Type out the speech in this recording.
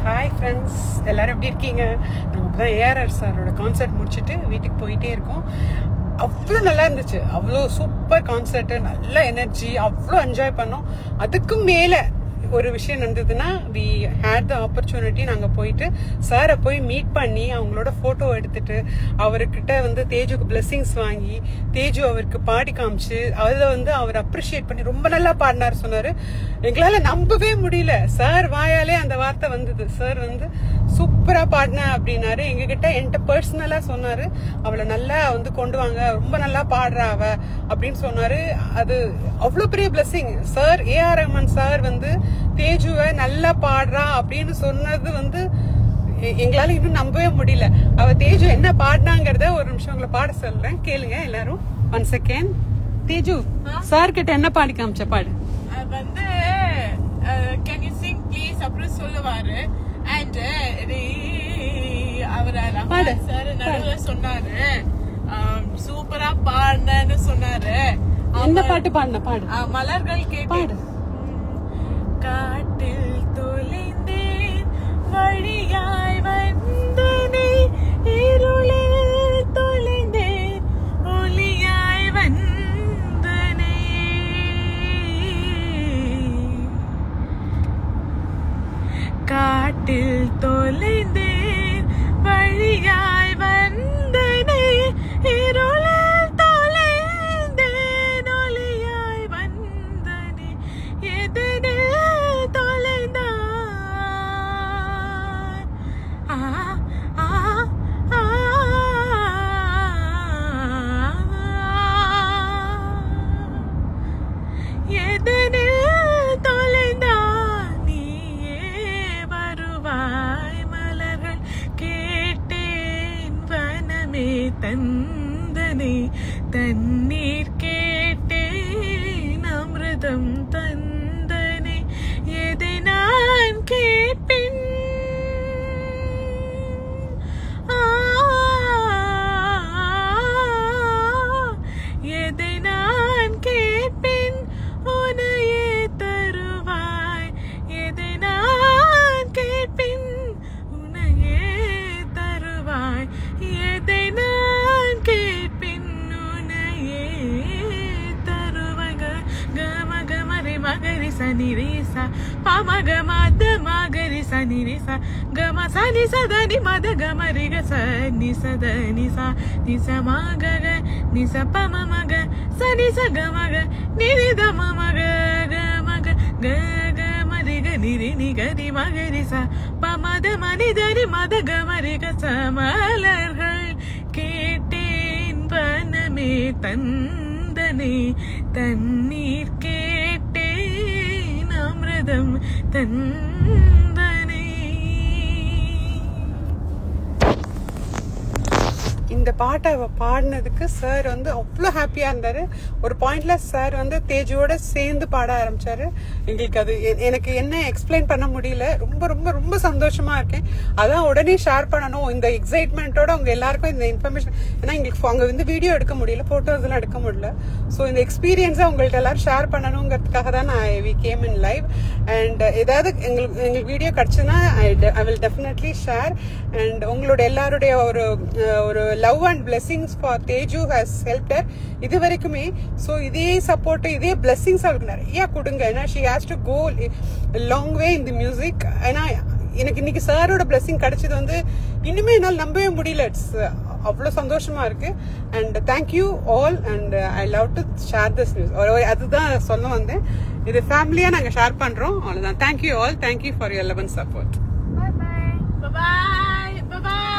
Hi friends, எல்லாரும் எப்படி இருக்கீங்க? நம்ம இப்போதான் ஏஆர் சாரோட கான்சர்ட் முடிச்சுட்டு வீட்டுக்கு போயிட்டே இருக்கோம். அவ்வளோ நல்லா இருந்துச்சு, அவ்வளோ சூப்பர் கான்சர்ட், நல்ல எனர்ஜி, அவ்வளோ என்ஜாய் பண்ணோம். அதுக்கும் மேலே ஒரு விஷயம் நடந்ததுன்னா, வி ஹேட் த ஆப்பர்ச்சுனிட்டி நாங்கள் போயிட்டு சாரை போய் மீட் பண்ணி அவங்களோட ஃபோட்டோ எடுத்துட்டு அவர்கிட்ட வந்து தேஜுக்கு பிளெஸிங்ஸ் வாங்கி தேஜு அவருக்கு பாடி காமிச்சு அதில் அவர் அப்ரிஷியேட் பண்ணி ரொம்ப நல்லா பாடினார் சொன்னார். எங்களால் நம்பவே முடியல. சார் வாயாலே அந்த வார்த்தை வந்தது. சார் சூப்பராக பாடின அப்படின்னாரு. எங்ககிட்ட என்கிட்ட பர்சனலாக சொன்னார், அவளை நல்லா கொண்டு வாங்க, ரொம்ப நல்லா பாடுறா அவ அப்படின்னு சொன்னாரு. அது அவ்வளோ பெரிய blessing. Sir A R Rahman sir தேஜுவை நல்லா பாடுறா அப்படின்னு சொன்னது எங்களால இன்னும் நம்பவே முடியல. அவ தேஜு என்ன பாடினாங்கிறத ஒரு நிமிஷம் உங்களை பாட சொல்றேன், கேளுங்க எல்லாரும். 1 செகண்ட். தேஜு சார் கிட்ட என்ன பாடி காமிச்ச? பாடு. can you sing please அப்படின்னு சொல்லுவாரு. and அவர் ரஹ்மான் சார் நடுவுல சொன்னாரு, சூப்பரா பாடுனேன்னு சொன்னாரு. என்ன பாட்டு பாடின? பாடு. மலர்கள் கேட்டு. காட்டில் தொலைந்தேன் வழியாய் வந்தனே, இருளில் தொலைந்தேன் ஒளியாய் வந்தனே, காட்டில் தொலைந்தேன் வழியாய் வந்தனே, இருளில் தொலைந்தேன் ஒளியாய் வந்தனே, எதனே தந்தனே, தண்ணீர் கேட்டேன் அமிர்தம் தந்தனே, எதை நான் கேட்பேன் எதை நான் கேட்பேன் உனையே தருவாய், எதை நான் கேட்பேன் உனையே தருவாய், எதை நான் கேட்பேன் உனையே தருவாய். கம கமரி மகரி சனி ரேசா பமக மத மகரி சனி ரேசா கம சனி சதனி மத கமரி க சனி சதனி சா நிச மக நிச பம மக சனி ச கமக நிரித மமக கமக க கமரி க நிரி நிகரி மகரி சா பமத மனிதரி மத கமரி க சமலர்கள் கேட்டேன் வனமே தந்தனே, தண்ணீர் கேட்டேன் அமிர்தம் தந்தனே. இந்த பாட்டை பாடினதுக்கு சார் அவ்வளோ ஹாப்பியா இருந்தாரு. ஒரு பாயிண்ட்ல சார் தேஜுவோட சேர்ந்து பாட ஆரம்பிச்சாரு. எங்களுக்கு அது எனக்கு என்ன எக்ஸ்பிளைன் பண்ண முடியல. ரொம்ப ரொம்ப ரொம்ப சந்தோஷமா இருக்கேன். அதான் உடனே ஷேர் பண்ணணும் இந்த எக்ஸைட்மெண்ட்டோட அவங்க எல்லாருக்கும் இந்த இன்ஃபர்மேஷன். ஏன்னா எங்களுக்கு அங்க வீடியோ எடுக்க முடியல, போட்டோஸ் எல்லாம் எடுக்க முடியல. ஸோ இந்த எக்ஸ்பீரியன்ஸை உங்கள்ட்ட எல்லாரும் ஷேர் பண்ணணுங்கிறதுக்காக தான் we came in live. And ஏதாவது எங்களுக்கு வீடியோ கிடைச்சுன்னா I will definitely share. And உங்களோட எல்லாருடைய ஒரு love and blessings for Teju has helped her இது வரைக்குமே. ஸோ இதே சப்போர்ட், இதே பிளெஸிங்ஸ் அவளுக்கு நிறைய கொடுங்க. ஏன்னா she has to go a long way in the music. ஏன்னா எனக்கு இன்னைக்கு சாரோட பிளெஸிங் கிடைச்சது இனிமே என்னால் நம்பவே முடியல. இட்ஸ் அவ்வளோ சந்தோஷமா இருக்கு. And thank you all. And I love to share this news. அதுதான் சொல்ல வந்தேன். இது ஃபேமிலியா நாங்கள் ஷேர் பண்றோம், அவ்வளோதான். Thank you all. Thank you for your love and support. Bye bye. Bye bye. Bye bye.